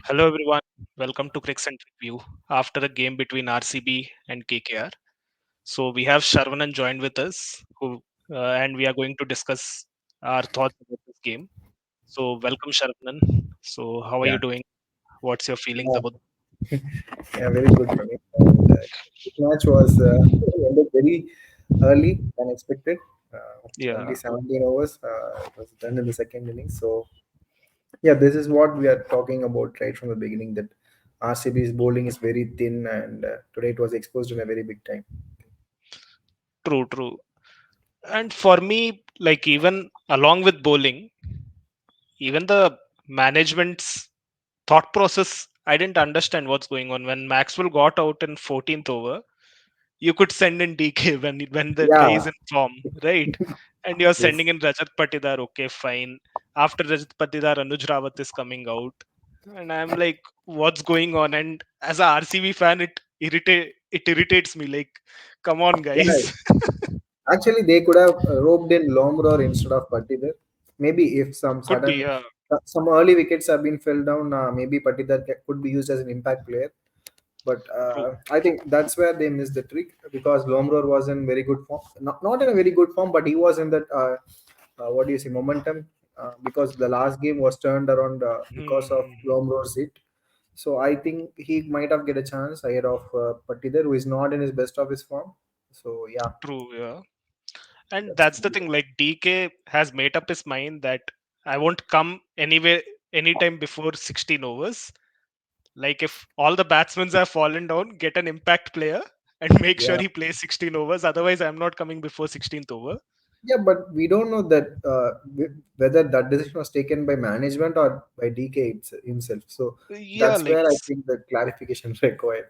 Hello everyone, welcome to Cricks and Review after a game between RCB and KKR. So we have Sharvanan joined with us, and we are going to discuss our thoughts about this game. So welcome Sharvanan. So how are you Yeah, doing? What's your feelings yeah, about? yeah, very good, Ramesh. And this match was ended very early than expected. Only Yeah, 17 overs. It was done in the second inning. So, yeah, this is what we are talking about right from the beginning that RCB's bowling is very thin, and today it was exposed in a very big time. true. And for me, like even along with bowling, even the management's thought process, I didn't understand what's going on when Maxwell got out in 14th over. You could send in DK when the guy is Yeah, in form, right? And you're yes. sending in Rajat Patidar, okay, fine. After Rajat Patidar, Anuj Rawat is coming out, and I'm like, what's going on? And as a RCB fan, it irritates me. Like, come on, Yeah, guys, actually, they could have roped in Lomror instead of Patidar. Maybe if could be, some early wickets have been fell down, maybe Patidar could be used as an impact player. But true. I think that's where they missed the trick because Lomror was in very good form. Not in a very good form, but he was in that what do you say momentum because the last game was turned around because of Hmm, Lomror's hit. So I think he might have get a chance ahead of Patidar, who is not in his best of his form. So yeah, true, yeah. And that's that's the thing. Like DK has made up his mind that I won't come anywhere anytime before 16 overs. Like if all the batsmen have fallen down, get an impact player and make sure yeah. he plays 16 overs. Otherwise, I'm not coming before 16th over. Yeah, but we don't know that whether that decision was taken by management or by DK himself. So Yeah, that's like where I think the clarification required.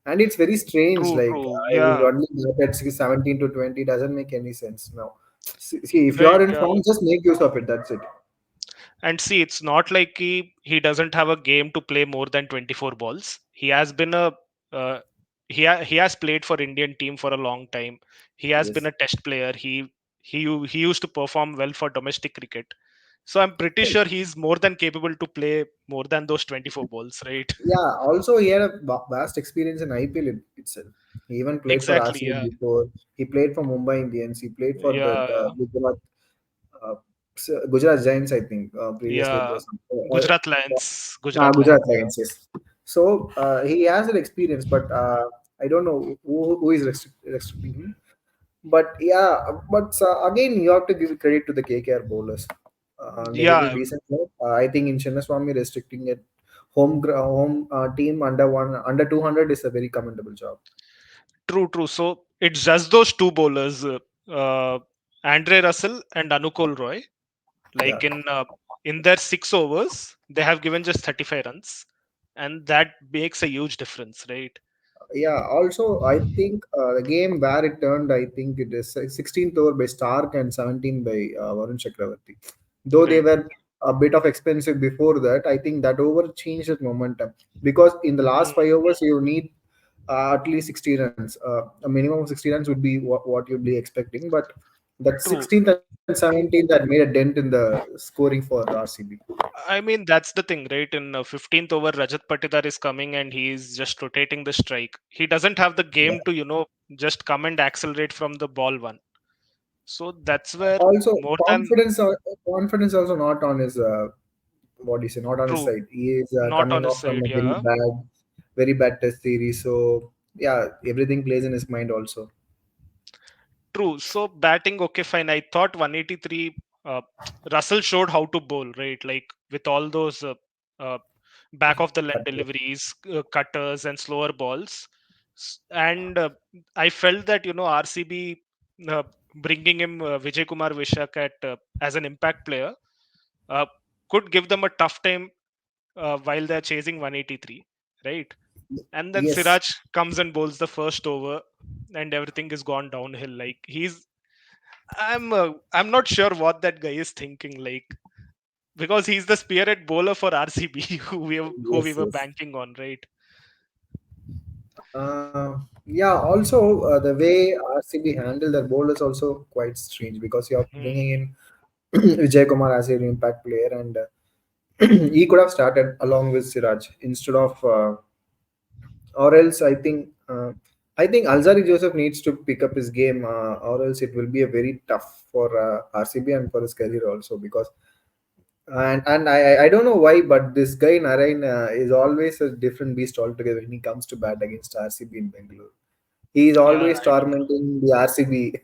And it's very strange. Like true. I Yeah, only at 17 to 20 doesn't make any sense now. See, if you right. are in Yeah, form, just make use of it. That's it. and see, it's not like he doesn't have a game to play more than 24 balls. He has been a uh, he has played for Indian team for a long time. He has been Yes. a test player. He used to perform well for domestic cricket. So I'm pretty sure he's more than capable to play more than those 24 balls, right? Yeah. Also, he had a vast experience in IPL itself. He even played for Exactly. RCB Yeah. before. He played for Mumbai Indians. He played for the Yeah. Gujarat uh, Gujarat Giants, I think. Previously, it Yeah. was Gujarat Lions. Gujarat Gujarat Lions. Yeah. Lions. Yes. So he has an experience, but I don't know who is restricting him. But yeah, but again, you have to give credit to the KKR bowlers. They did a Yeah. decent job. I think in Chinnaswamy restricting it home team under 200 is a very commendable job. True. So it's just those two bowlers, uh, Andre Russell and Anukul Roy. Yeah. Like in their 6 overs, they have given just 35 runs, and that makes a huge difference, right? Yeah, also I think the game where it turned, I think it is 16th over by Stark and 17 by Varun Chakravarti. Though they Right. were a bit of expensive before that, I think that over changed the momentum because in the last Hmm, 5 overs you need at least 60 runs. A minimum of 60 runs would be what you'd be expecting, but that true. 16th and 17th that made a dent in the scoring for RCB. I mean, that's the thing, right? In 15th over, Rajat Patidar is coming and he's just rotating the strike. He doesn't have the Yeah. game to, just come and accelerate from the ball one. So that's where Also, more than confidence also not on his what do you say, not on his true, side. He is not on coming his off from side. a Yeah, very bad test series. So yeah, everything plays in his mind also. true. So batting, okay, fine. I thought 183. Russell showed how to bowl, right? Like with all those uh, back of the leg But deliveries, cutters, and slower balls. And I felt that RCB uh, bringing him Vijay Kumar Vishak as an impact player uh, could give them a tough time while they're chasing 183, right? And then yes, Siraj comes and bowls the first over, and everything is gone downhill. Like I'm not sure what that guy is thinking. Like because he's the spearhead bowler for RCB, who we were yes. banking on, right? Yeah, also the way RCB handle their bowl is also quite strange because you're bringing Hmm. in Vijay Kumar as an impact player, and he could have started along with Siraj instead of, or else I think Alzari Joseph needs to pick up his game, or else it will be a very tough for RCB and for his career also, because and I don't know why, but this guy Narain is always a different beast altogether when he comes to bat against RCB in Bangalore. He is Yeah, always tormenting the RCB.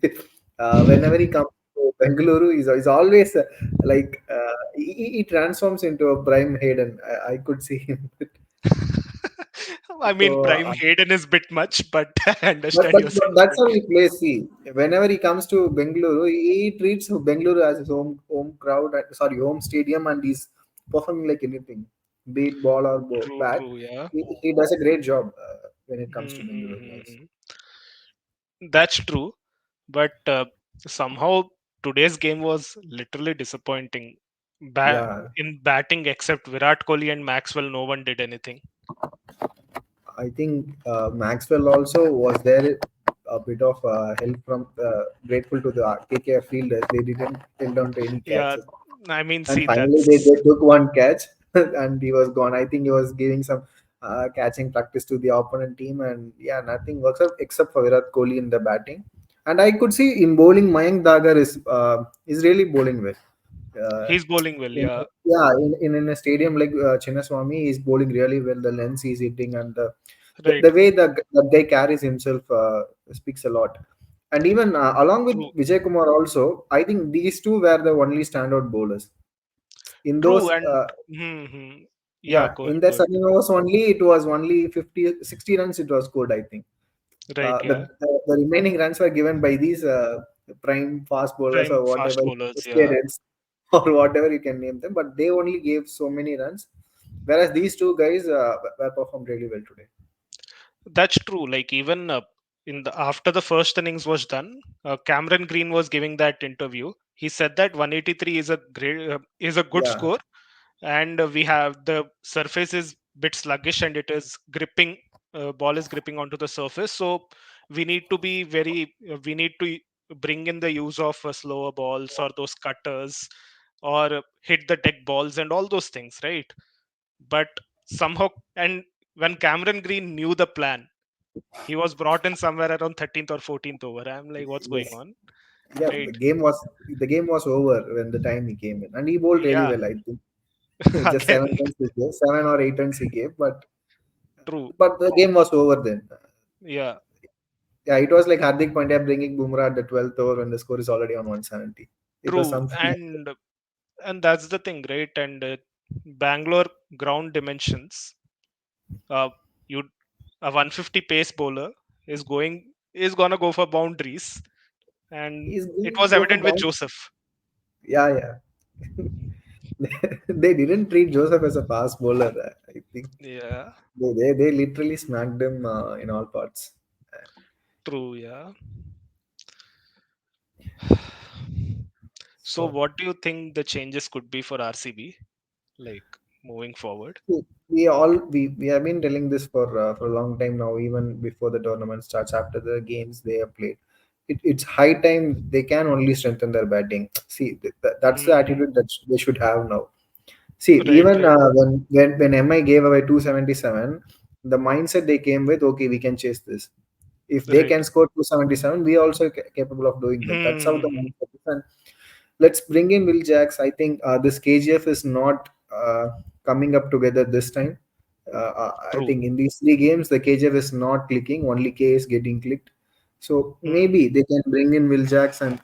Whenever he comes to Bengaluru, he's always he transforms into a prime Hayden. I could see him. I mean, So, Prime Hayden is bit much, but I but, understand but your but that's how sentiment. he plays. See, whenever he comes to Bengaluru, he treats Bengaluru as his home crowd. Sorry, home stadium, and he's performing like anything, be it ball or True, bat. true, yeah. He does a great job when it comes to Bengaluru guys. Mm-hmm. That's true, but somehow today's game was literally disappointing. Yeah, In batting, except Virat Kohli and Maxwell, no one did anything. I think Maxwell also was there a bit of help from grateful to the KKR fielders. They didn't held on to any Yeah, catches, I mean, and see, finally they that's took one catch and he was gone. I think he was giving some catching practice to the opponent team, and yeah, nothing works out except for Virat Kohli in the batting. And I could see in bowling, Mayank Dagar is really bowling well. Uh, he's bowling well. Yeah, yeah, in a stadium like Chinnaswamy, he's bowling really well. The lengths he's hitting and right. the way the guy carries himself speaks a lot. And even along with True, Vijay Kumar also, I think these two were the only standout bowlers in true, those. and yeah, Yeah, go ahead, in the go ahead. 7 overs only, it was only 50, 60 runs. It was scored, I think. Right, yeah. The remaining runs were given by these prime fast bowlers Prime or fast whatever, bowlers. Yeah, Stadiums or whatever you can name them. But they only gave so many runs, whereas these two guys were performed really well today. that's true. Like even in the after the first innings was done, Cameron Green was giving that interview. He said that 183 is a great is a good Yeah, score, and we have the surface is bit sluggish and it is gripping. Ball is gripping onto the surface, so we need to be very. We need to bring in the use of slower balls or those cutters or hit the deck balls and all those things, right? But somehow, and when Cameron Green knew the plan, he was brought in somewhere around 13th or 14th over. I'm like, what's going yes, on? yeah. Right. The game was over when the time he came in, and he bowled really Yeah. well. I think just Again, 7 runs he gave, 7 or 8 runs he gave, true. but the game was over then. Yeah. Yeah, it was like Hardik Pandya bringing Bumrah at the 12th over when the score is already on 170. It was True. something like that. And that's the thing, right? And Bangalore ground dimensions. Uh, you a 150 pace bowler is gonna go for boundaries, and He's it going to was go for evident with bounce. Joseph. Yeah, yeah. They didn't treat Joseph as a fast bowler. I think Yeah. they literally smacked him in all parts. True. Yeah. So, So what do you think the changes could be for RCB, like moving forward? we have been telling this for a long time now, even before the tournament starts. After the games they have played, it's high time they can only strengthen their batting. See, that's the Hmm. attitude that they should have now. See, Right. even Right. when MI gave away 277, the mindset they came with, okay, we can chase this. If they Right. can score 277, we also capable of doing that. That's how the Hmm. mindset is. And let's bring in Will Jacks. I think this KGF is not coming up together this time. I True. think in these three games, the KGF is not clicking. Only K is getting clicked. So Hmm. maybe they can bring in Will Jacks and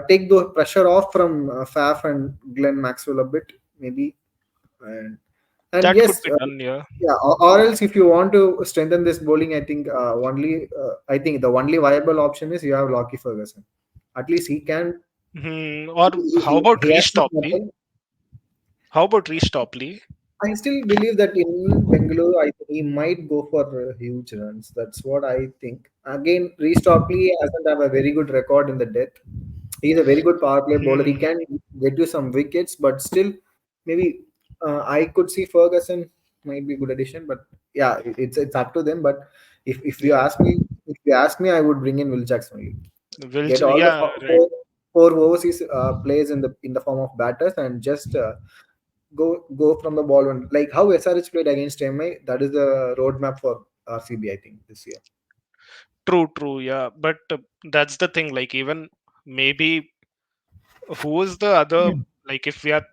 take the pressure off from Faf and Glenn Maxwell a bit, maybe. And and That could yes, be done. Yeah. yeah. Or else, if you want to strengthen this bowling, I think the only viable option is you have Lockie Ferguson. At least he can. Hmm. Or how about He has Reece to Topley? settle. How about Reece Topley? I still believe that in Bengaluru, he might go for huge runs. That's what I think. Again, Reece Topley hasn't have a very good record in the death. He's a very good power play bowler. He Hmm. can get you some wickets, but still, maybe I could see Ferguson might be a good addition. But yeah, it's up to them. But if you Yeah. ask me, I would bring in Will Jackson only. Get all the Yeah. Right. four overseas players in the form of batters and just go from the ball one, like how SRH played against MI. That is the roadmap for RCB, I think, this year. True, true, yeah. But that's the thing. Like, even maybe who is the other? Like, if we are,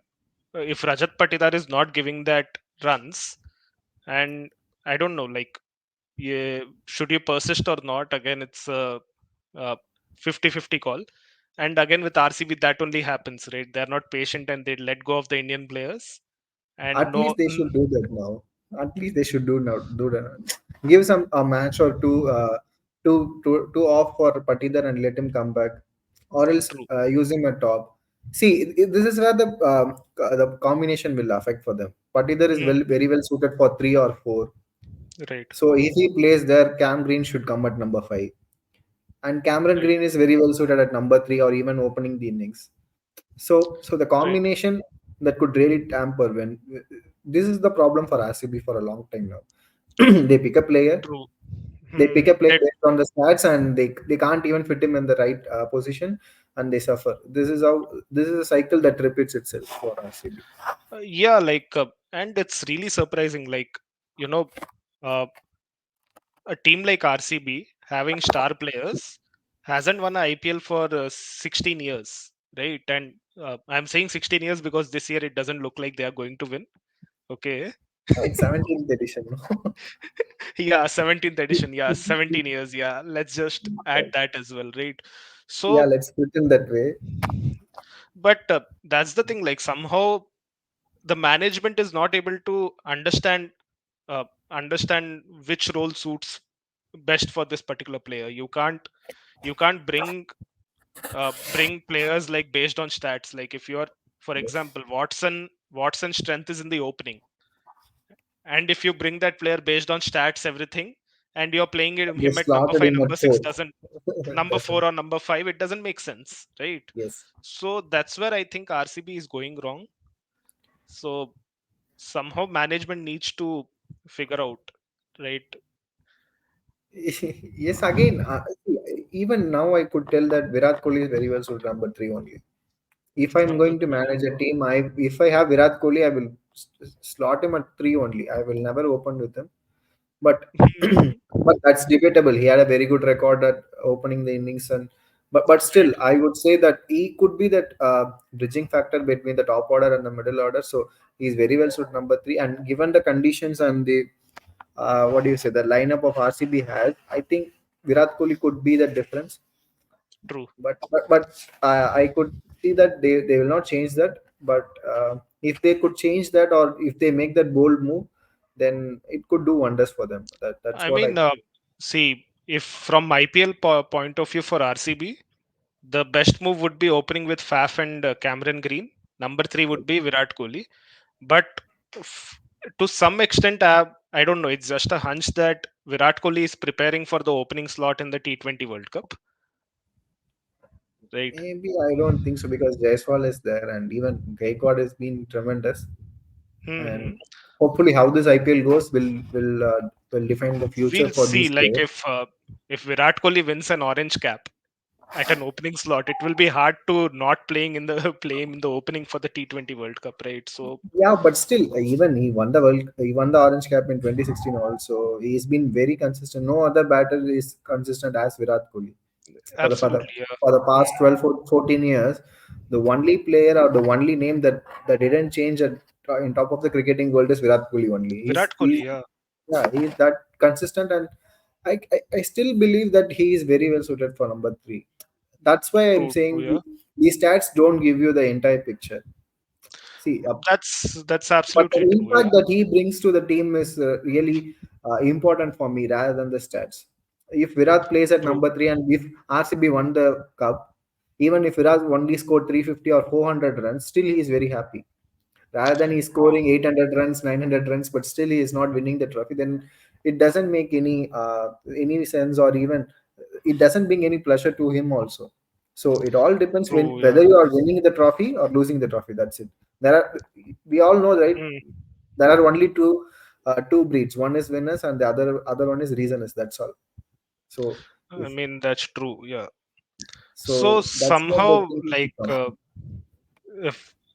if Rajat Patidar is not giving that runs, and I don't know, like, yeah, should you persist or not? Again, it's a 50-50 call. And again, with RCB, that only happens, right? They're not patient and they let go of the Indian players. And At no, least they should do that now. At least they should do now. Do that. Give some a match or two, two off for Patidar and let him come back, or else true, use him at top. See, this is where the combination will affect for them. Patidar is mm, very well suited for 3 or 4. right, So if he plays there, Cam Green should come at number 5, and Cameron right, Green is very well suited at number 3 or even opening the innings. So the right, combination that could really tamper when this is the problem for RCB for a long time now. they pick a player, true. they pick a player That, based on the stats, and they can't even fit him in the right position, and they suffer. This is a cycle that repeats itself for RCB. yeah, like, and it's really surprising. Like, you know, uh, a team like RCB having star players hasn't won a IPL for 16 years, right? And I'm saying 16 years because this year it doesn't look like they are going to win. Okay. It's 17th edition. No? Yeah, 17th edition. Yeah, 17 years. Yeah, let's just add that as well, right? Yeah, So, let's put it that way. but that's the thing. Like, somehow the management is not able to understand which role suits best for this particular player. You can't bring players like based on stats. Like, if you're, for Yes. example, Watson's strength is in the opening, and if you bring that player based on stats, everything, and you're playing They him at number slotted 5, him number at 6, 4. doesn't, number 4 Doesn't. or number 5, it doesn't make sense, right? Yes. So that's where I think RCB is going wrong. So somehow management needs to figure out, right? Yes, again, even now I could tell that Virat Kohli is very well suited number 3 only. If I'm Number going to 3. manage a team, if I have Virat Kohli, I will slot him at 3 only. I will never open with him. But Hmm. but that's debatable. He had a very good record at opening the innings, and but still, Right. I would say that he could be that bridging factor between the top order and the middle order. So he's very well suited number 3. And given the conditions and the what do you say, the lineup of RCB has, I think Virat Kohli could be the difference. True. But I could see that they will not change that. But if they could change that, or if they make that bold move, then it could do wonders for them. That's I what I mean, feel. see, if from IPL point of view for RCB, the best move would be opening with Faf and Cameron Green. Number 3 would be Virat Kohli. But f- to some extent, I don't know. It's just a hunch that Virat Kohli is preparing for the opening slot in the T20 World Cup, right? Maybe I don't think so, because Jaiswal is there, and even Gaikwad has been tremendous. Hmm. And hopefully, how this IPL goes will define the future We'll for see. these Like, players. if Virat Kohli wins an orange cap at an opening slot, it will be hard to not playing in the play him in the opening for the T20 World Cup, right? So Yeah, but still, even he won the orange cap in 2016 also. He's been very consistent. No other batter is consistent as Virat Kohli for the for the absolutely, yeah. for the Mm. past 12 14 years. The only player or the only name that didn't change in top of the cricketing world is Virat Kohli only. Virat Kohli, yeah. Yeah, he's that consistent, and I still believe that he is very well suited for number 3. That's why I'm True, true, saying yeah. these stats don't give you the entire picture. See, That's but absolutely the true, yeah. impact that he brings to the team is really important for me rather than the stats. If Virat plays at True. number 3, and if RCB won the cup, even if Virat only scored 350 or 400 runs, still he is very happy. Rather than he's scoring 800 runs, 900 runs, but still he is not winning the trophy, then it doesn't make any sense, or even it doesn't bring any pleasure to him also. So it all depends when True, yeah. whether you are winning the trophy or losing the trophy. That's it. There are We all know, right? Mm. There are only two breeds. One is winners, and the other one is reasoners. That's all. So I if mean, that's true, yeah. So so, that's where the somehow, thing like, comes.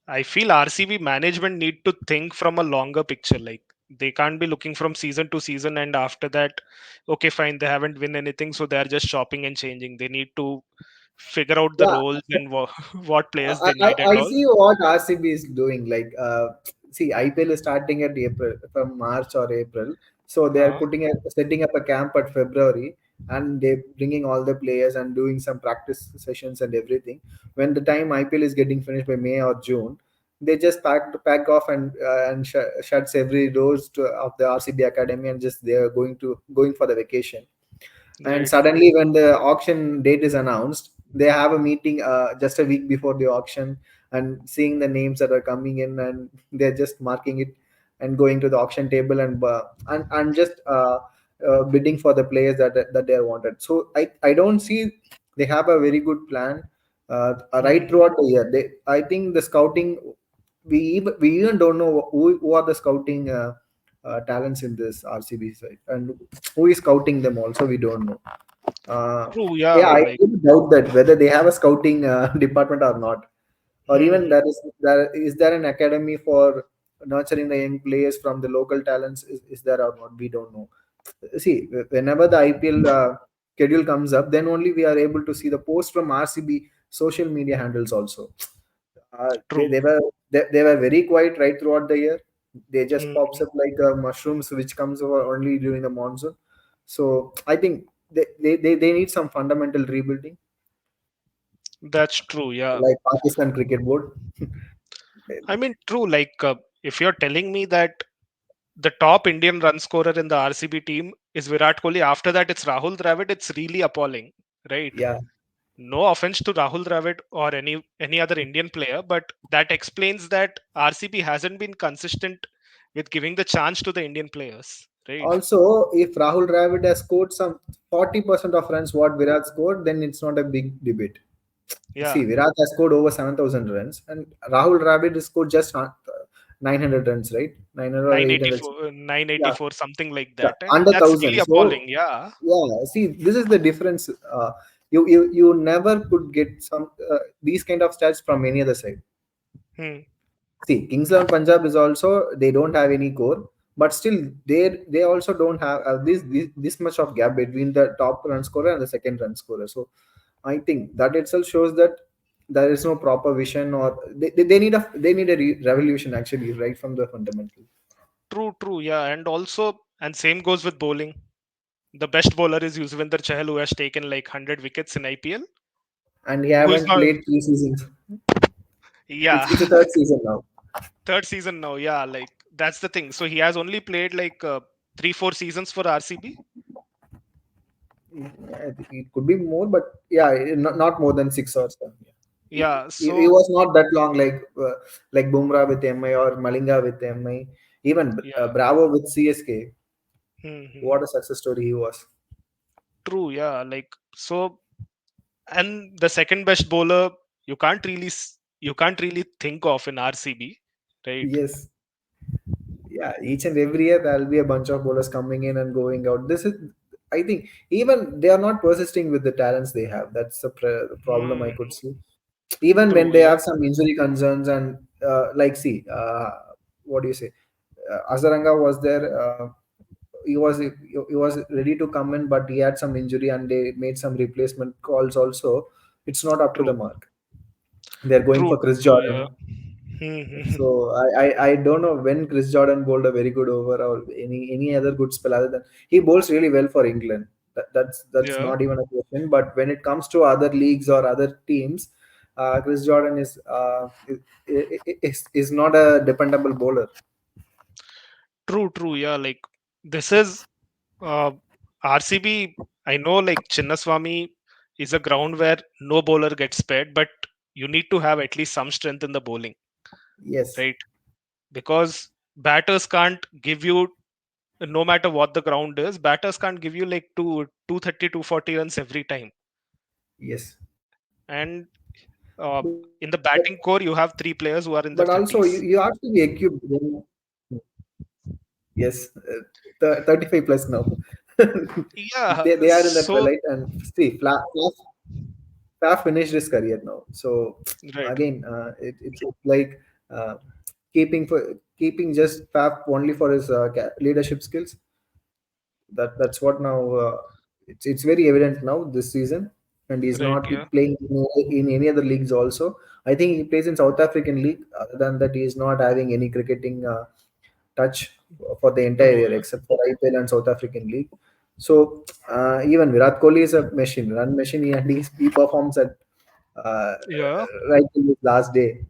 I feel RCB management need to think from a longer picture. Like they can't be looking from season to season, and after that, okay, fine, they haven't win anything, so they are just chopping and changing. They need to figure out the Yeah, roles and what players I, they I need and I all. see what RCB is doing. Like, see, IPL is starting at April from March or April, so they are Huh? setting up a camp at February, and they bringing all the players and doing some practice sessions and everything. When the time IPL is getting finished by May or June, they just pack off and shuts every doors of the RCB academy, and just they are going for the vacation. And Right. suddenly when the auction date is announced, they have a meeting just a week before the auction, and seeing the names that are coming in, and they're just marking it and going to the auction table, and just bidding for the players that they are wanted. So I don't see they have a very good plan right Hmm. throughout the year. I think the scouting, we even don't know who are the scouting talents in this RCB side, and who is scouting them also we don't know. uh, True. Yeah. yeah, I Like. really doubt that whether they have a scouting department or not, or even Hmm. there an academy for nurturing the young players from the local talents, is there or not, we don't know. See, whenever the IPL schedule comes up, then only we are able to see the post from RCB social media handles also. True. They were very quiet right throughout the year. They just Hmm. pops up like mushrooms which comes over only during the monsoon. So I think they need some fundamental rebuilding, That's true. Yeah. like Pakistan Cricket Board. I mean, true. Like, if you're telling me that the top Indian run scorer in the RCB team is Virat Kohli, after that it's Rahul Dravid, it's really appalling, right? Yeah. No offense to Rahul Dravid or any other Indian player, but that explains that RCB hasn't been consistent with giving the chance to the Indian players, right? Also, if Rahul Dravid has scored some 40% of runs what Virat scored, then it's not a big debate. Yeah, See, Virat has scored over 7,000 runs, and Rahul Dravid has scored just 900 runs, right? 900 or 800. 984, Yeah, 984, something like yeah, that, and under that's really 1,000. So, appalling. Yeah. yeah, see, this is the difference. You never could get these kind of stats from any other side. Hmm. See, Kings 11 Punjab is also, they don't have any core, but still they also don't have this much of gap between the top run scorer and the second run scorer. So I think that itself shows that there is no proper vision, or they need a revolution actually right from the fundamental. True, true. Yeah, and also, and same goes with bowling. The best bowler is Yuzvendra Chahal, who has taken like 100 wickets in IPL. And he Who is haven't not? played 3 seasons. Yeah, It's a third season now. third season now. Yeah, like that's the thing. So he has only played like 3, 4 seasons for RCB. I think it could be more, but yeah, not more than 6 or 7. Yeah. Yeah. It So was not that long, like Bumrah with MI or Malinga with MI, even yeah. Bravo with CSK. Hmm. What a success story he was. True. Yeah. Like so, and the second best bowler you can't really think of in RCB, right? Yes, yeah, each and every year there'll be a bunch of bowlers coming in and going out. This is, I think, even they are not persisting with the talents they have. That's the problem I could Hmm. see. Even True. when they Yeah. have some injury concerns, and like, see, what do you say? Azaranga was there. He was ready to come in, but he had some injury, and they made some replacement calls. Also, it's not up to the True. mark. They're going True. for Chris True. Yeah. Jordan. Hmm. So I don't know when Chris Jordan bowled a very good over, or any other good spell other than he bowls really well for England. That's Yeah. not even a question. But when it comes to other leagues or other teams, Chris Jordan is not a dependable bowler. True. True. Yeah. Like this is uh, RCB. I know like Chinnaswamy is a ground where no bowler gets spared, but you need to have at least some strength in the bowling, Yes, right? Because batters can't give you, no matter what the ground is, batters can't give you like 230, 240 runs every time. yes. And But, uh, in the batting core, you have three players who are in but their also you, 30s. you have to be equipped. Yes, 35 plus now. Yeah. They are in the So twilight, and see, Faf finished his career now. So right. again, it's like uh, keeping just Pap only for his leadership skills. That's what now it's very evident now this season, and he's Right. not Yeah. playing in any other leagues also. I think he plays in South African league. Other than that, he is not having any cricketing touch for the entire True. year Yeah. except for IPL and South African league. So even Virat Kohli is a machine, run machine, and he performs at uh, Yeah. right till his last day.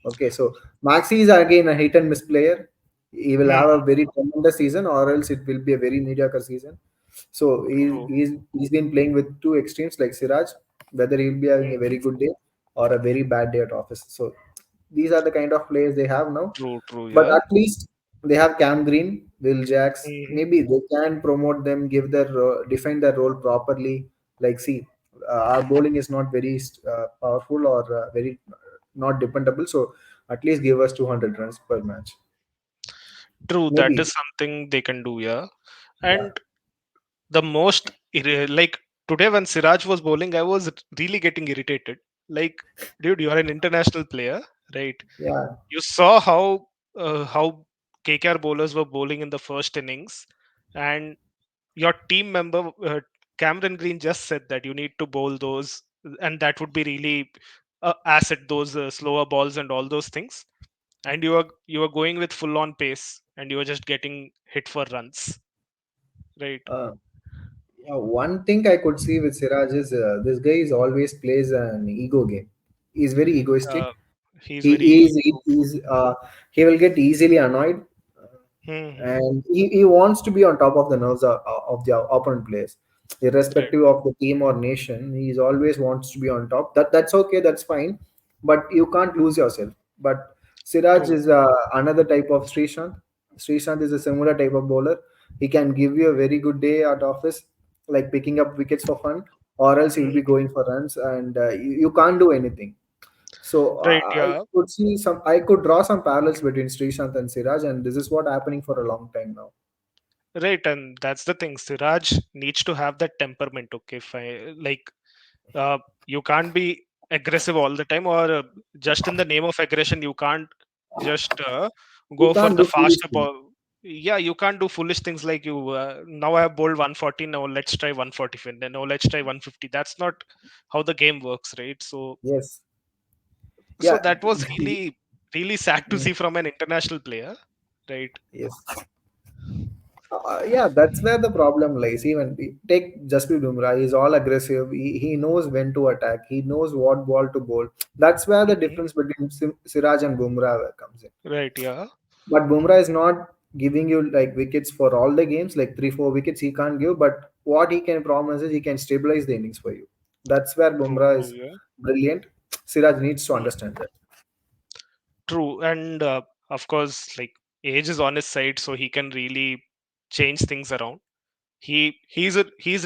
Okay, so Maxi is again a hit and miss player. He will have a Hmm. very tremendous season, or else it will be a very mediocre season. So True. he's been playing with two extremes like Siraj, whether he'll be having a Hmm. very good day or a very bad day at office. So these are the kind of players they have now. True. True. But Yeah. at least they have Cam Green, Will Jacks. Hmm. Maybe they can promote them, give their define their role properly. Like, see, our bowling is not very powerful or very not dependable. So at least give us 200 runs per match. True. That Maybe, is something they can do. Yeah. yeah, And the most like today when Siraj was bowling, I was really getting irritated. Like, dude, you are an international player, right? yeah. You saw how KKR bowlers were bowling in the first innings, and your team member Cameron Green just said that you need to bowl those, and that would be really asset those slower balls and all those things. And you are going with full on pace, and you are just getting hit for runs, right? Uh, Yeah, one thing I could see with Siraj is this guy is always plays an ego game. He's very egoistic. Uh, he's He very is he will get easily annoyed, hmm. and he wants to be on top of the nerves of the opponent players, Right. irrespective of the team or nation. He always wants to be on top. That's okay. That's fine, but you can't lose yourself. But Siraj True. is another type of Srishant. Srishant is a similar type of bowler. He can give you a very good day at office, like picking up wickets for fun, or else he will be Mhm. going for runs, and you can't do anything. So Right. I Yeah. could see some. I could draw some parallels between Srishant and Siraj, and this is what happening for a long time now. Right. And that's the thing. Siraj needs to have that temperament. Okay. If I like, you can't be aggressive all the time, or just in the name of aggression, you can't just You go for can't the do foolish faster things. ball. Yeah, you can't do foolish things like you. Now I have bowled 140. Now let's try 145. Then now let's try 150. That's not how the game works, right? So, Yes. so Yeah. that was really sad to Mm, see from an international player, right? yes. Yeah, that's where the problem lies. Even take Jasprit Bumrah, he's all aggressive. He knows when to attack. He knows what ball to bowl. That's where the Mhm. difference between Siraj and Bumrah comes in. Right. Yeah. But Bumrah is not giving you like wickets for all the games, like 3, 4 wickets he can't give. But what he can promise is he can stabilize the innings for you. That's where True. Bumrah True. is Yeah. brilliant. Siraj needs to Mm. understand that. True, and of course, like age is on his side, so he can really change things around. He's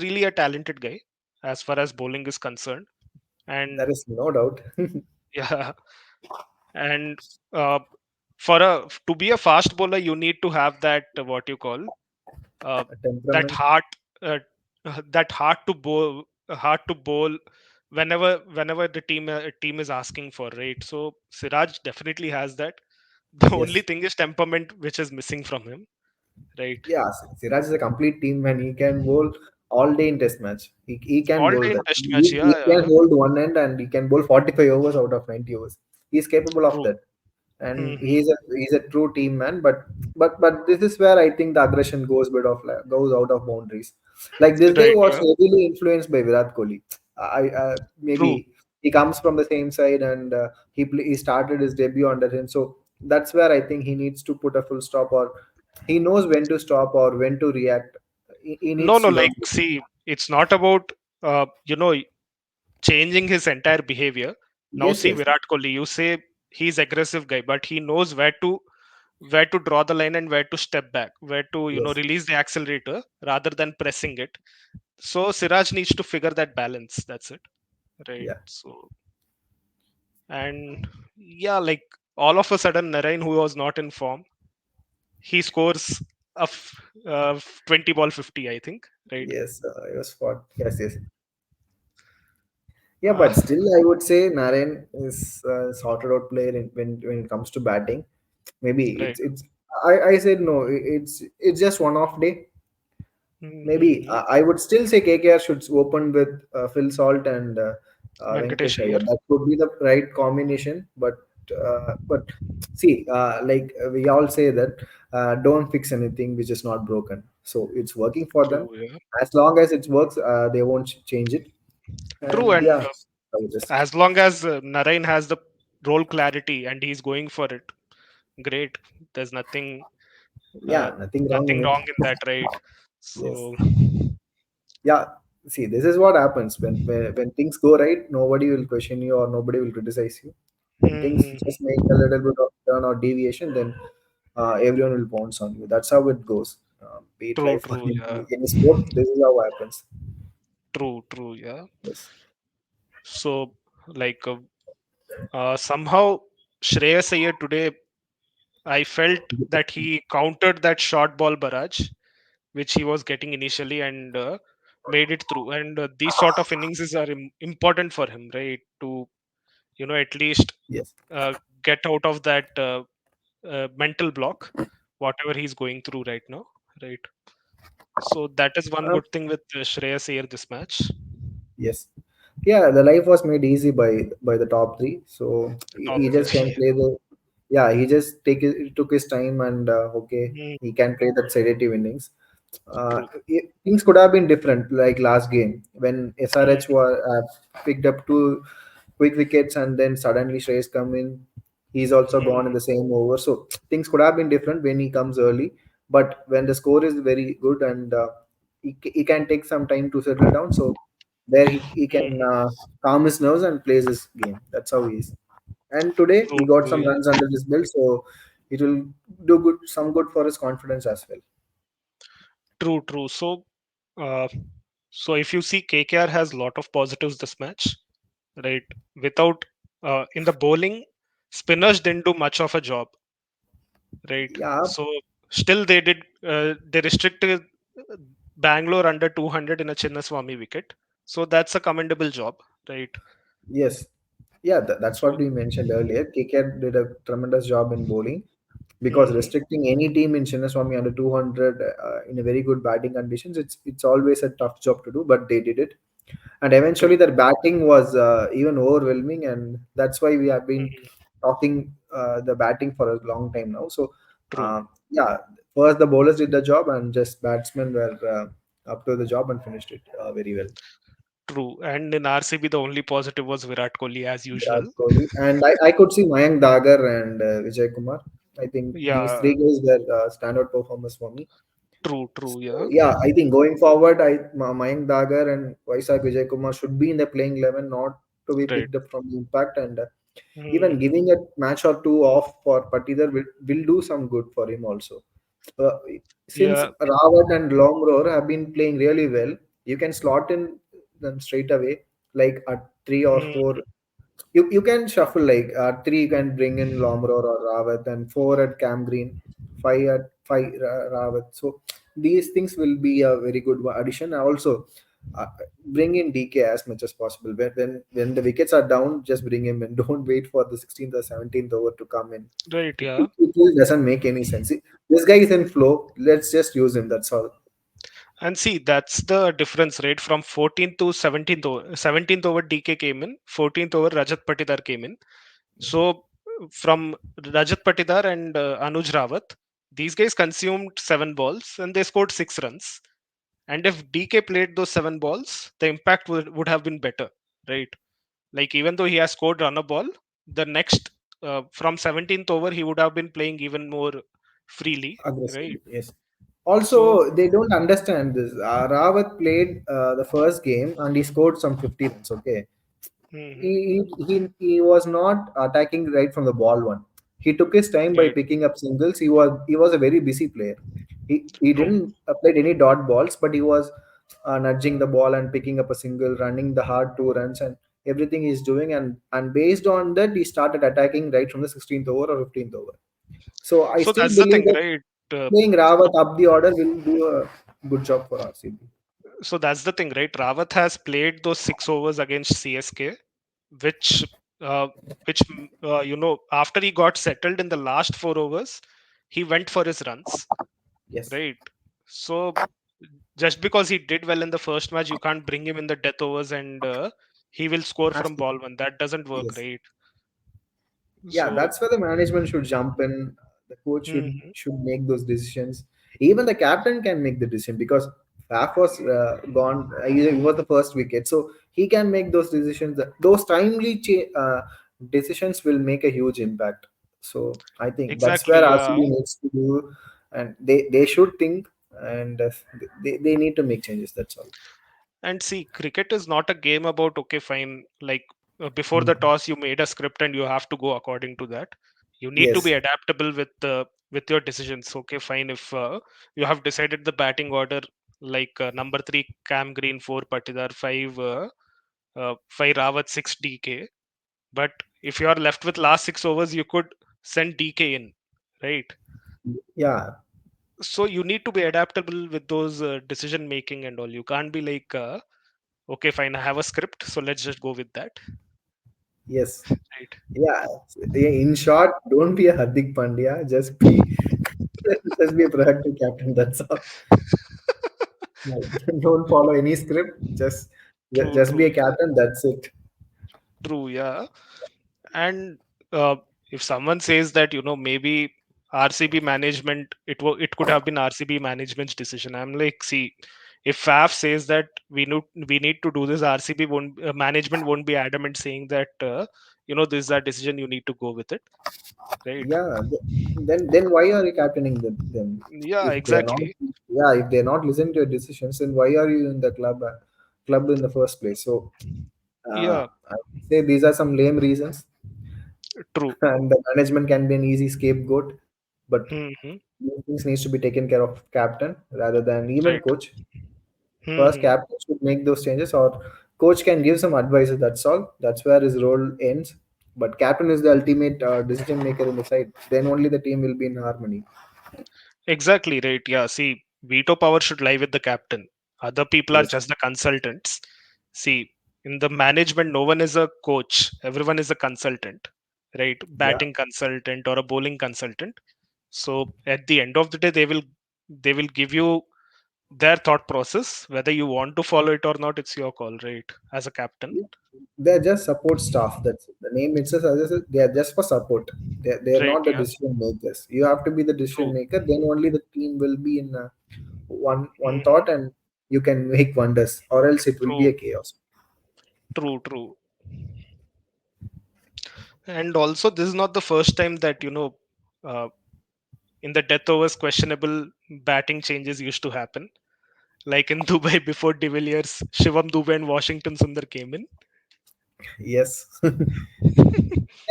really a talented guy as far as bowling is concerned, and There is no doubt. yeah, and uh, for a to be a fast bowler, you need to have that what you call uh, A that temperament. heart, that heart to bowl whenever the team is asking for, right? So Siraj definitely has that. The only Yes. thing is temperament, which is missing from him, right? Yeah, Siraj is a complete team man. He can bowl all day in test match. He can All bowl day in that. test match, He yeah, can yeah, hold one end and he can bowl 45 overs out of 90 overs. He's capable of true. that. And Hmm. he's a true team man. But this is where I think the aggression goes out of boundaries. Like this guy Right, was yeah, heavily influenced by Virat Kohli. true. Maybe he comes from the same side and he started his debut under him. So that's where I think he needs to put a full stop, or he knows when to stop or when to react. He No, needs no, to learn like this. see, it's not about changing his entire behavior. Now Yes, see yes, Virat Kohli, you say he's aggressive guy, but he knows where to draw the line and where to step back, where to yes, release the accelerator rather than pressing it. So Siraj needs to figure that balance. That's it, right? yeah, So, and yeah, like all of a sudden Narain, who was not in form, he scores a 20 ball 50, I think, right? yes. It was fought. Yes, yes. Yeah, but still, I would say Narayan is a sorted out player when it comes to batting. Maybe Right. it's. I said no. It's just one off day. Maybe Mm-hmm. I would still say KKR should open with Phil Salt and Venkatesh Venkatesh Iyer. Iyer. That would be the right combination. But see, like we all say that don't fix anything which is not broken. So it's working for them. True, yeah. As long as it works, they won't change it. True, And and yeah, I would just as long as Narain has the role clarity and he's going for it, great. There's uh, yeah, nothing wrong nothing in it. wrong in that, right? Yes. So, Yeah, see, this is what happens when things go right. Nobody will question you or nobody will criticize you. When things mhm. just make a little bit of turn or deviation, then everyone will bounce on you. That's how it goes. Be it True, life or true, yeah. any sport, this is how it happens. True, true, yeah. Yes. So, like, somehow Shreyas Iyer today, I felt that he countered that short ball barrage which he was getting initially and made it through. And these sort of innings are important for him, right? To at least Yes. uh, get out of that mental block, whatever he's going through right now, right? So that is one Um, good thing with Shreyas Iyer this match. yes. Yeah, the life was made easy by the top three. So Top he just can three. play the. Yeah, he just took his time and okay, Mm, he can play that sedative innings. true. Things could have been different, like last game when Mm, SRH were picked up two quick wickets and then suddenly Shreyas come in. He's also gone in mm, the same over. So things could have been different when he comes early. But when the score is very good and he can take some time to settle down. So there he can mm, calm his nerves and plays his game. That's how he is. And today he true, got true, some yeah. runs under his belt, so it will do some good for his confidence as well. True, true. Uh, so if you see, KKR has lot of positives this match, right? Without in the bowling, spinners didn't do much of a job, right? Yeah, So still they restricted Bangalore under 200 in a Chinnaswamy wicket. So that's a commendable job, right? yes. Yeah, that's what So we mentioned earlier. KKR did a tremendous job in bowling because mhm, restricting any team in Chinnaswamy under 200 in a very good batting conditions, it's always a tough job to do, but they did it. And eventually, true, their batting was even overwhelming, and that's why we have been mhm, talking the batting for a long time now. So, true, yeah, first the bowlers did the job, and just batsmen were up to the job and finished it very well. true. And in RCB, the only positive was Virat Kohli as Virat usual. Kohli. And I could see Mayank Dagar and Vijay Kumar. I think these Yeah, three guys were standout performers for me. true, true. So, Yeah, yeah, I think going forward, Mayank Dagar and Vaisak Vijay Kumar should be in the playing 11, not to be right. picked up from the impact. And even Mhm. giving a match or two off for Patidar will do some good for him also. Uh, since Yeah. Rawat and Longroar have been playing really well, you can slot in them straight away, like at three or four. Mhm. You can shuffle like three. You can bring in Lomror or Rawat, and four at Cam Green, five at five Rawat. So these things will be a very good addition. Also, uh, bring in DK as much as possible. When the wickets are down, just bring him in. Don't wait for the 16th or 17th over to come in. Right. It, Yeah. it, it really doesn't make any sense. This guy is in flow. Let's just use him. That's all. And see, that's the difference, right? From 14th to 17th over. 17th over DK came in. 14th over Rajat Patidar came in. So from Rajat Patidar and Anuj Rawat, these guys consumed 7 balls and they scored 6 runs. And if DK played those 7 balls, the impact would have been better, right? Like even though he has scored run a ball, the next from 17th over he would have been playing even more freely, right? Aggressively, yes. So Also, they don't understand this. Rawat played the first game and he scored some 50 runs. Okay, mhm, he was not attacking right from the ball one. He took his time by right, picking up singles. He was a very busy player. He true, didn't play any dot balls, but he was nudging the ball and picking up a single, running the hard 2 runs and everything he's doing. And based on that, he started attacking right from the 16th over or 15th over. So I so still that's the believe thing, that right? playing Rawat up the order will do a good job for RCB. So that's the thing, right? Rawat has played those 6 overs against CSK, which, uh, after he got settled in the last 4 overs, he went for his runs, Yes, right? So just because he did well in the first match, you can't bring him in the death overs and he will score has from to. ball one. That doesn't work, Yes. right? Yeah, So, that's where the management should jump in. The coach mhm, should make those decisions. Even the captain can make the decision because Faf was gone. He was the first wicket, so he can make those decisions. Those timely decisions will make a huge impact. So I think that's where exactly, yeah. RCB needs to do, and they should think, and they need to make changes. That's all. And see, cricket is not a game about, okay, fine, like before the Mhm. toss, you made a script and you have to go according to that. You need to be Yes. adaptable with your decisions. Okay, fine. If you have decided the batting order, like number three, Cam Green, four, Patidar, five Rawat, six, DK. But if you are left with last 6 overs, you could send DK in, right? Yeah. So you need to be adaptable with those decision making and all. You can't be like, okay, fine, I have a script, so let's just go with that, Yes. right? Yeah, in short, don't be a Hardik Pandya. Just be a proactive captain. That's all. Like, don't follow any script. True, Just be true, a yeah, captain. That's it. true, yeah. And uh, if someone says that, maybe RCB management, it could have been RCB management's decision. I'm like, see, if FAF says that we need to do this, RCB won't management won't be adamant saying that this is our decision. You need to go with it, right? Yeah. Then why are you captaining them? Yeah, If they're not, exactly. yeah, if they're not listening to your decisions, then why are you in the club in the first place? So Yeah, I would say these are some lame reasons, true. and the management can be an easy scapegoat. But Hmm. these things needs to be taken care of captain rather than even Right. coach. First, Hmm. captain should make those changes, or coach can give some advice. That's all. That's where his role ends. But captain is the ultimate decision maker in the side. Then only the team will be in harmony. Exactly, right. Yeah, see, veto power should lie with the captain. Other people are Yes. just the consultants. See, in the management, no one is a coach, everyone is a consultant, right? Yeah. Batting consultant or a bowling consultant. So at the end of the day, they will give you their thought process. Whether you want to follow it or not, it's your call, right? As a captain, They're just support staff. That's it. The name itself suggests they are just for support. They're right? not the Yeah, decision makers. You have to be the decision true. maker. Then only the team will be in one Hmm. thought, and you can make wonders. Or else it will be True, a chaos. true, true. And also, this is not the first time that uh, in the death overs, questionable batting changes used to happen. Like in Dubai before De Villiers, Shivam Dube and Washington Sundar came in. Yes.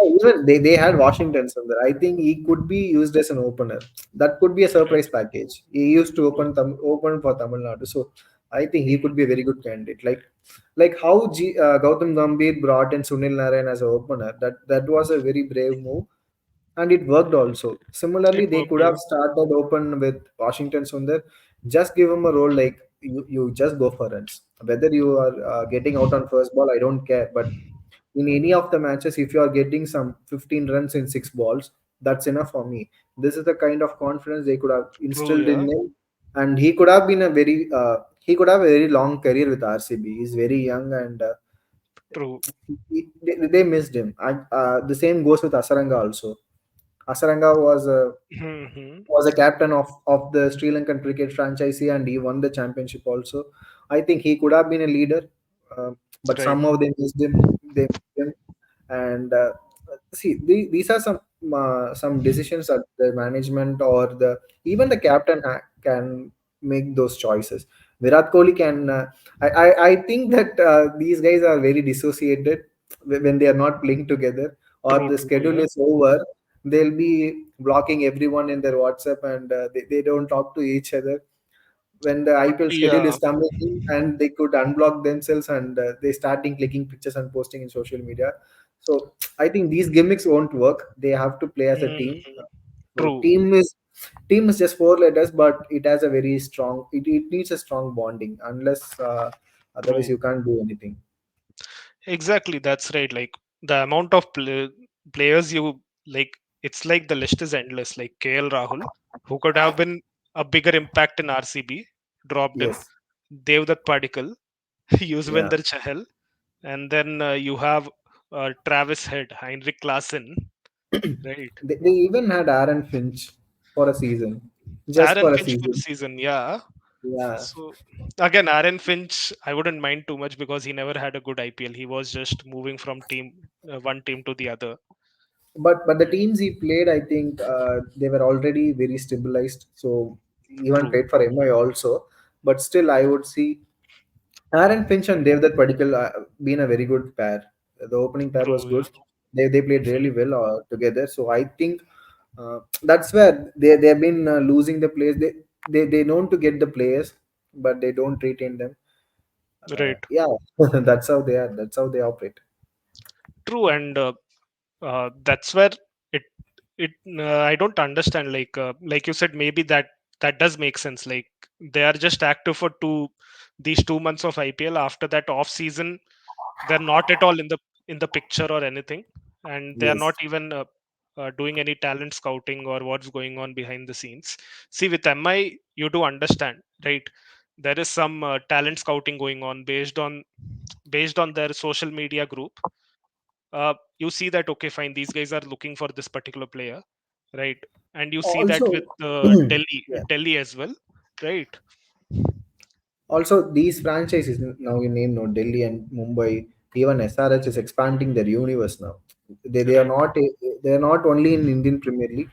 Yeah, even they had Washington Sundar. I think he could be used as an opener. That could be a Right. surprise package. He used to True. open for Tamil Nadu, so I think he could be a Mhm. very good candidate. Like how Gautam Gambhir brought in Sunil Narayan as an opener. That was a very brave move, and it worked also. It Similarly, they worked, could yeah. have started open with Washington Sundar. Just give him a role like you just go for runs. Whether you are getting out on first ball, I don't care, but in any of the matches, if you are getting some 15 runs in 6 balls, that's enough for me. This is the kind of confidence they could have True, instilled in yeah. him, and he could have a very long career with RCB. He's very young, and True. they missed him. And the same goes with Asaranga also. Asaranga Hmm. was a captain of the Sri Lankan cricket franchise, and he won the championship also. I think he could have been a leader, uh, but Right. somehow they missed him. They missed him. And see, these are some decisions that the management or the even the captain can make those choices. Virat Kohli can. I think that these guys are very dissociated when they are not playing together or True, the true, schedule yeah. is over. They'll be blocking everyone in their WhatsApp, and they don't talk to each other when the IPL schedule Yeah. is coming in, and they could unblock themselves, and they starting clicking pictures and posting in social media. So I think these gimmicks won't work. They have to play as a Mhm. team. So True. team is Team is just 4 letters, but it has a very strong. It needs a strong bonding. Unless otherwise, True. you can't do anything. Exactly, that's right. Like the amount of players you like, it's like the list is endless. Like KL Rahul, who could have been a bigger impact in RCB, dropped him. Yes. Devdutt Padikkal, Yeah. Yuzvendra Chahal, and then you have Travis Head, Heinrich Klaassen, right? They even had Aaron Finch for a season, just Aaron for a Finch for a season. season, yeah. Yeah. So again, Aaron Finch, I wouldn't mind too much because he never had a good IPL. He was just moving from one team to the other. But the Right. teams he played, I think they were already very stabilized. So he even True, played for MI also. But still, I would see Aaron Finch and Devdutt Padikkal been a very good pair. The opening pair was true, good. yeah. They played really Mhm. well together. So I think that's where they've been losing the players. They known to get the players, but they don't retain them. Right. Yeah, that's how they are. That's how they operate. True, and that's where it it I don't understand. Like you said, maybe that does make sense. Like they are just active for these 2 months of IPL. After that off season, they're not at all in the picture or anything, and they are not Yes. even doing any talent scouting or what's going on behind the scenes. See, with MI, you do understand, right? There is some talent scouting going on based on their social media group. You see that, okay, fine, these guys are looking for this particular player, right? And you see that with Also, yeah. Delhi as well, right? Also, these franchises now you name no Delhi and Mumbai, even SRH is expanding their universe now. Right. They are not only in Indian Premier League.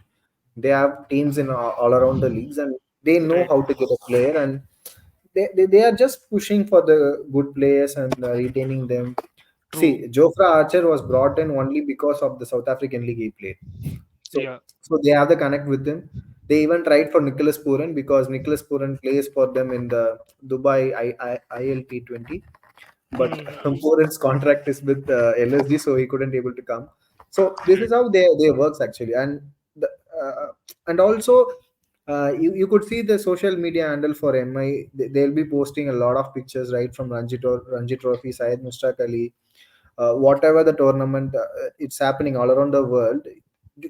They have teams in all around the leagues, and they know Right. how to get a player, and they are just pushing for the good players and retaining them. True. See, Jofra Archer was brought in only because of the South African league he played. So, Yeah. so they have the connect with them. They even tried for Nicholas Puran because Nicholas Puran plays for them in the Dubai ILT20. But Hmm. Puran's contract is with LSG, so he couldn't able to come. So this Right. is how they works actually, the, and also you could see the social media handle for MI. They'll be posting a lot of pictures right from Ranji Trophy, Syed Mushtaq Ali, whatever the tournament it's happening all around the world.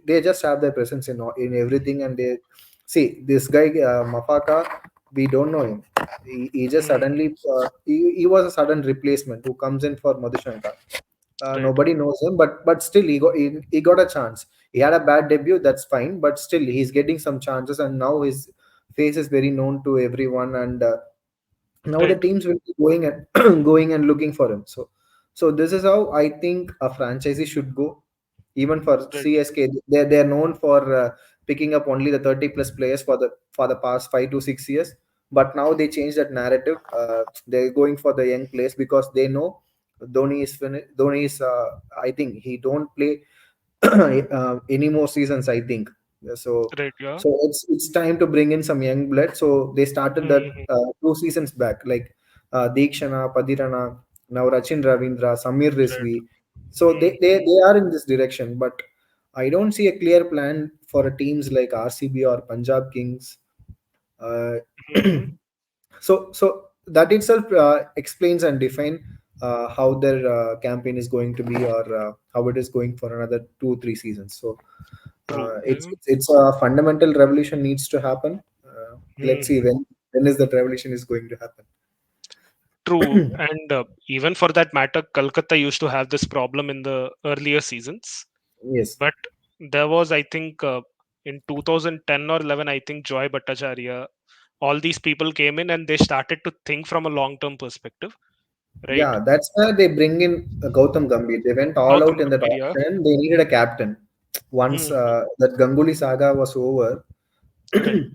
They just have their presence in everything, and they see this guy Mafaka. We don't know him. He just Hmm. suddenly he was a sudden replacement who comes in for Madhushankar. Right. Nobody knows him, but still he got a chance. He had a bad debut, that's fine, but still he's getting some chances, and now his face is very known to everyone, and now the Right. teams will be going and going and looking for him. So this is how I think a franchisee should go. Even for Right. CSK, they're known for picking up only the 30 plus players for the past 5 to 6 years. But now they change that narrative. They're going for the young players because they know Dhoni is finished. Dhoni is I think he don't play any more seasons. I think. Yeah, so Right. Yeah. so it's time to bring in some young blood. So they started that Hmm. 2 seasons back, like Deekshana, Padirana, now Rachin Ravindra, Samir Right. Rizvi. So Hmm. they are in this direction, but I don't see a clear plan for teams like RCB or Punjab Kings. Uh, Hmm. so that itself explains and define how their campaign is going to be, or how it is going for another 2 3 seasons. So True. it's a fundamental revolution needs to happen. Let's see Hmm. when is that revolution is going to happen. True. And even for that matter, Kolkata used to have this problem in the earlier seasons. Yes. But there was, I think, in 2010 or 11, I think Joy Bhattacharya, all these people came in and they started to think from a long term perspective, right? Yeah, that's why they bring in Gautam Gambhir. They went all out Gautam in that Gambhir, yeah. auction. They needed a captain. Once Hmm. that Ganguly saga was over, Right.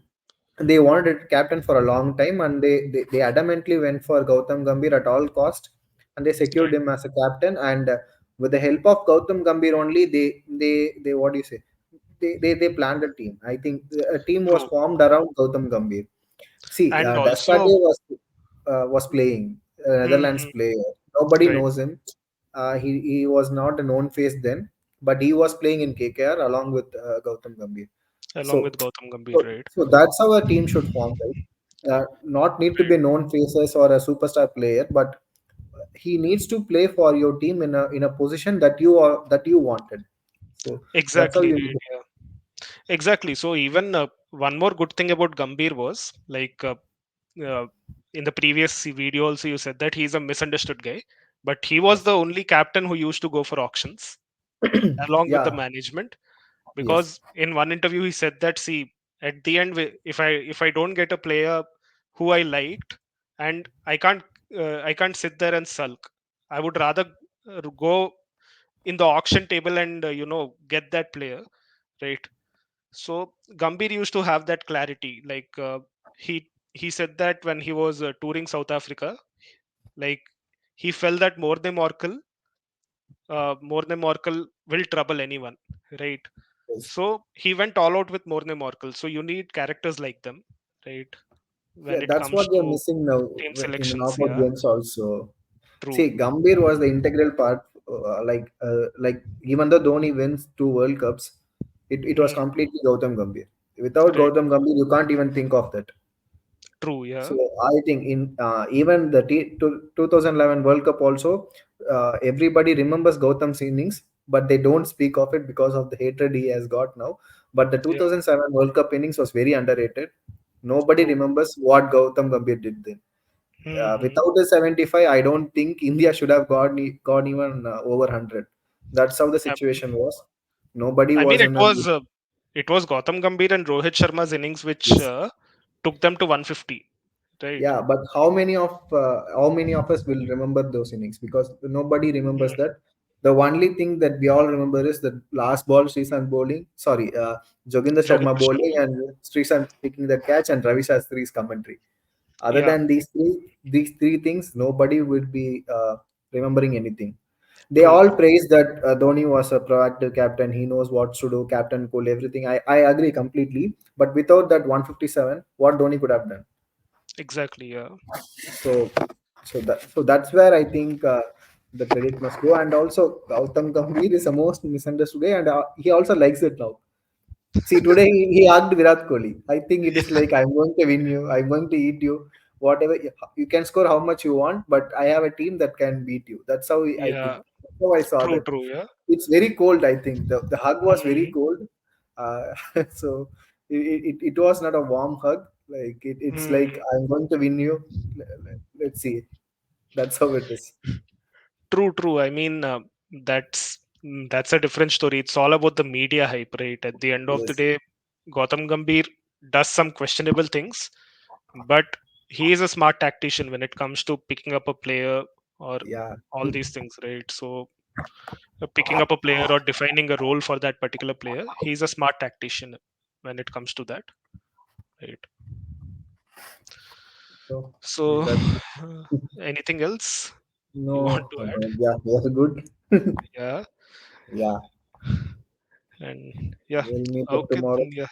they wanted a captain for a long time, and they adamantly went for Gautam Gambhir at all cost, and they secured Right. him as a captain. And with the help of Gautam Gambhir only, they what do you say? They planned a team. I think a team was True. formed around Gautam Gambhir. See, And Dashpate also, was playing Netherlands hmm, player. Nobody right. knows him. He was not a known face then, but he was playing in KKR along with Gautam Gambhir. along So, with Gautam Gambhir, so, right? so that's how a team should form, right? Not need to be known faces or a superstar player, but he needs to play for your team in a position that you wanted. So that's how Exactly, you need right? to. Yeah, exactly. So even one more good thing about Gambhir was like uh, in the previous video also you said that he's a misunderstood guy, but he was Yes. the only captain who used to go for auctions along with the Yeah. management, Yes. because in one interview he said that, see, at the end, if I don't get a player who I liked, and I can't sit there and sulk, I would rather go in the auction table and get that player, right? So Gambhir used to have that clarity. Like he said that when he was touring South Africa, like he felt that Morne Morkel will trouble anyone, right? Yes. So he went all out with Morne Morkel. So you need characters like them, right? Yeah, When it that's comes what they're to missing now team in the selections, knockout yeah, games also. true. See, Gambhir was the integral part. Like even though Dhoni wins 2 World Cups, it was Hmm. completely Gautam Gambhir. Without Right, Gautam Gambhir, you can't even think of that. true, So yeah, I think in even the 2011 World Cup also, everybody remembers Gautam's innings, but they don't speak of it because of the hatred he has got now. But the yeah, 2007 World Cup innings was very underrated. Nobody true. remembers what Gautam Gambhir did then. Hmm. Without the 75, I don't think India should have gone even over 100. That's how the Yeah. situation was. Nobody I mean, was it in a. was Gautam Gambhir and Rohit Sharma's innings which Yes. took them to 150, right? Yeah, but how many of us will remember those innings? Because nobody remembers Hmm. that. The only thing that we all remember is the last ball, Srishant bowling. Sorry, Joginder Sharma Joginder bowling Sharma. and Srishant picking the catch and Ravi Shastri's commentary. Other Yeah, than these three things, nobody would be remembering anything. They true, all true. praise that Dhoni was a proactive captain. He knows what to do, captain cool, everything. I agree completely. But without that 157, what Dhoni could have done? Exactly, yeah. So, so that's where I think the credit must go. And also, Gautam Gambhir is the most misunderstood guy, and he also likes it now. See, today he hugged Virat Kohli. I think it is like, I'm going to win you, I'm going to eat you, whatever. You can score how much you want, but I have a team that can beat you. That's how I think. Yeah, That's how I saw true, that. true, yeah. It's very cold. I think the hug was very Hmm. cold. Uh, so it was not a warm hug. Like it's like, Hmm. I'm going to win you. Let's see. That's how it is. True, true. I mean, that's a different story. It's all about the media hype, right? At the end of the Yes. day, Gautam Gambhir does some questionable things, but he is a smart tactician when it comes to picking up a player or Yeah. all these things, right? So, picking up a player or defining a role for that particular player, he's a smart tactician when it comes to that, right? So So, that's anything else you want no. to add? Yeah, that's good. Yeah, Yeah. and yeah, We'll meet up okay, tomorrow. then yeah.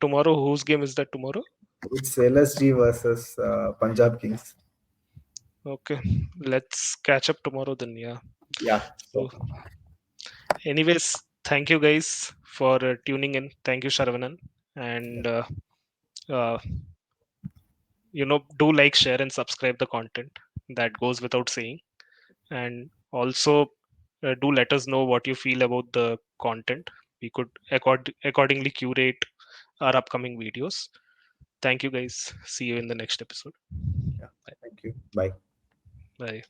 Tomorrow, whose game is that tomorrow? It's LSG versus Punjab Kings. Okay, let's catch up tomorrow then. Yeah. Yeah. So So, anyways, thank you guys for tuning in. Thank you, Sharavanan, yeah. and uh, do like, share, and subscribe the content. That goes without saying. And also, do let us know what you feel about the content. We could accordingly curate our upcoming videos. Thank you, guys. See you in the next episode. Yeah. Thank you. Bye. Bye.